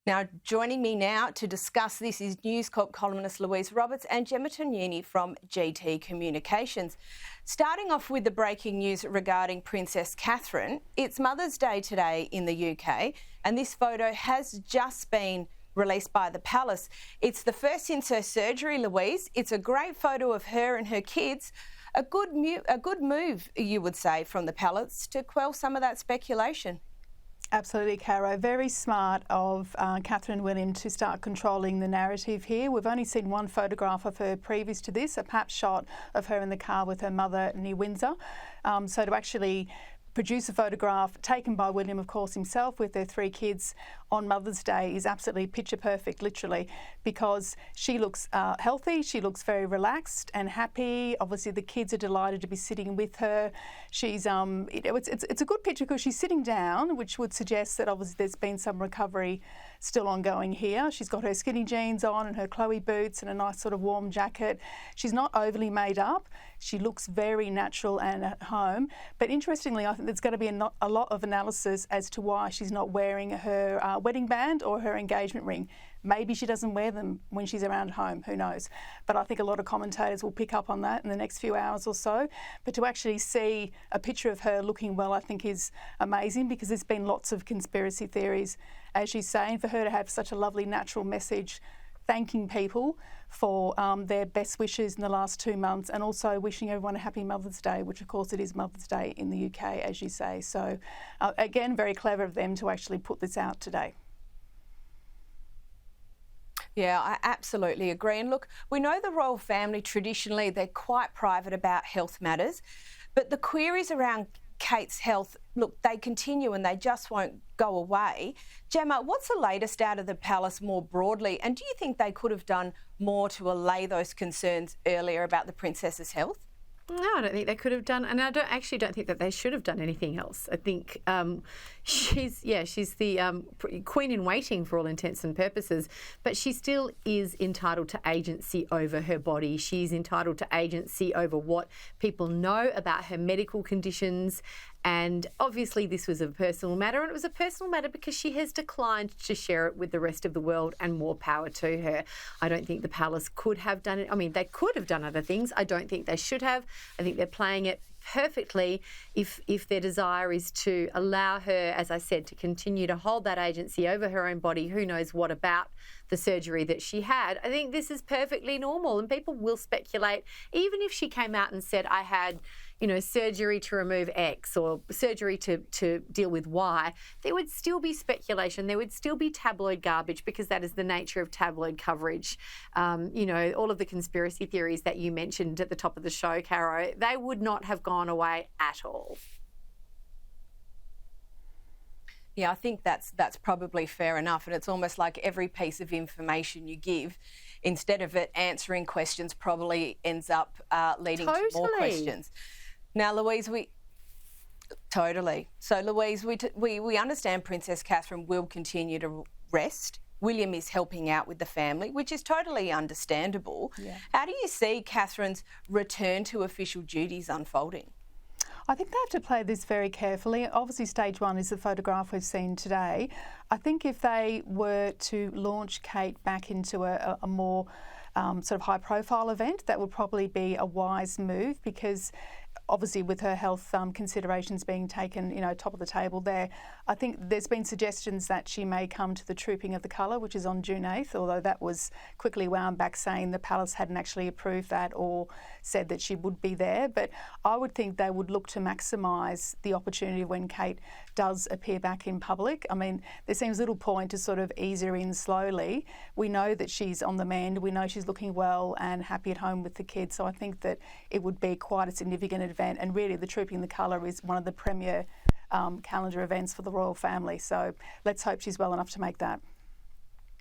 Now, joining me now to discuss this is News Corp columnist Louise Roberts and Gemma Tognini from GT Communications. Starting off with the breaking news regarding Princess Catherine, it's Mother's Day today in the UK, and this photo has just been released by the Palace. It's the first since her surgery, Louise. It's a great photo of her and her kids. A good move, you would say, from the Palace to quell some of that speculation. Absolutely, Caro. Very smart of Catherine and William to start controlling the narrative here. We've only seen one photograph of her previous to this, a pap shot of her in the car with her mother near Windsor. So to actually produce a photograph taken by William, of course, himself with their three kids on Mother's Day is absolutely picture perfect, literally, because she looks healthy, she looks very relaxed and happy. Obviously, the kids are delighted to be sitting with her. She's, it's a good picture because she's sitting down, which would suggest that obviously there's been some recovery still ongoing here. She's got her skinny jeans on and her Chloe boots and a nice sort of warm jacket. She's not overly made up. She looks very natural and at home. But interestingly, I think there's going to be a lot of analysis as to why she's not wearing her wedding band or her engagement ring. Maybe she doesn't wear them when she's around home, who knows? But I think a lot of commentators will pick up on that in the next few hours or so. But to actually see a picture of her looking well, I think is amazing, because there's been lots of conspiracy theories, as she's saying, for her to have such a lovely natural message thanking people for their best wishes in the last 2 months, and also wishing everyone a happy Mother's Day, which of course it is Mother's Day in the UK, as you say. So again, very clever of them to actually put this out today. Yeah, I absolutely agree. And look, we know the royal family, traditionally, they're quite private about health matters, but the queries around Kate's health, look, they continue and they just won't go away. Gemma, what's the latest out of the Palace more broadly? And do you think they could have done more to allay those concerns earlier about the princess's health? No, I don't think they could have done, and I don't think that they should have done anything else. I think she's the queen in waiting for all intents and purposes, but she still is entitled to agency over her body. She's entitled to agency over what people know about her medical conditions. And obviously this was a personal matter, and it was a personal matter because she has declined to share it with the rest of the world, and more power to her. I don't think the Palace could have done it. I mean, they could have done other things. I don't think they should have. I think they're playing it perfectly if their desire is to allow her, as I said, to continue to hold that agency over her own body. Who knows what about the surgery that she had. I think this is perfectly normal, and people will speculate. Even if she came out and said, I had, surgery to remove X or surgery to deal with Y, there would still be speculation. There would still be tabloid garbage, because that is the nature of tabloid coverage. All of the conspiracy theories that you mentioned at the top of the show, Caro, they would not have gone away at all. Yeah, I think that's probably fair enough. And it's almost like every piece of information you give, instead of it answering questions, probably ends up leading to more questions. Now, Louise, So, Louise, we understand Princess Catherine will continue to rest. William is helping out with the family, which is totally understandable. Yeah. How do you see Catherine's return to official duties unfolding? I think they have to play this very carefully. Obviously, stage one is the photograph we've seen today. I think if they were to launch Kate back into a more sort of high-profile event, that would probably be a wise move, because obviously with her health considerations being taken, top of the table there, I think there's been suggestions that she may come to the Trooping of the Colour, which is on June 8th, although that was quickly wound back, saying the Palace hadn't actually approved that or said that she would be there. But I would think they would look to maximise the opportunity when Kate does appear back in public. I mean, there seems little point to sort of ease her in slowly. We know that she's on the mend. We know she's looking well and happy at home with the kids. So I think that it would be quite a significant event. And really, the Trooping the Colour is one of the premier calendar events for the royal family. So let's hope she's well enough to make that.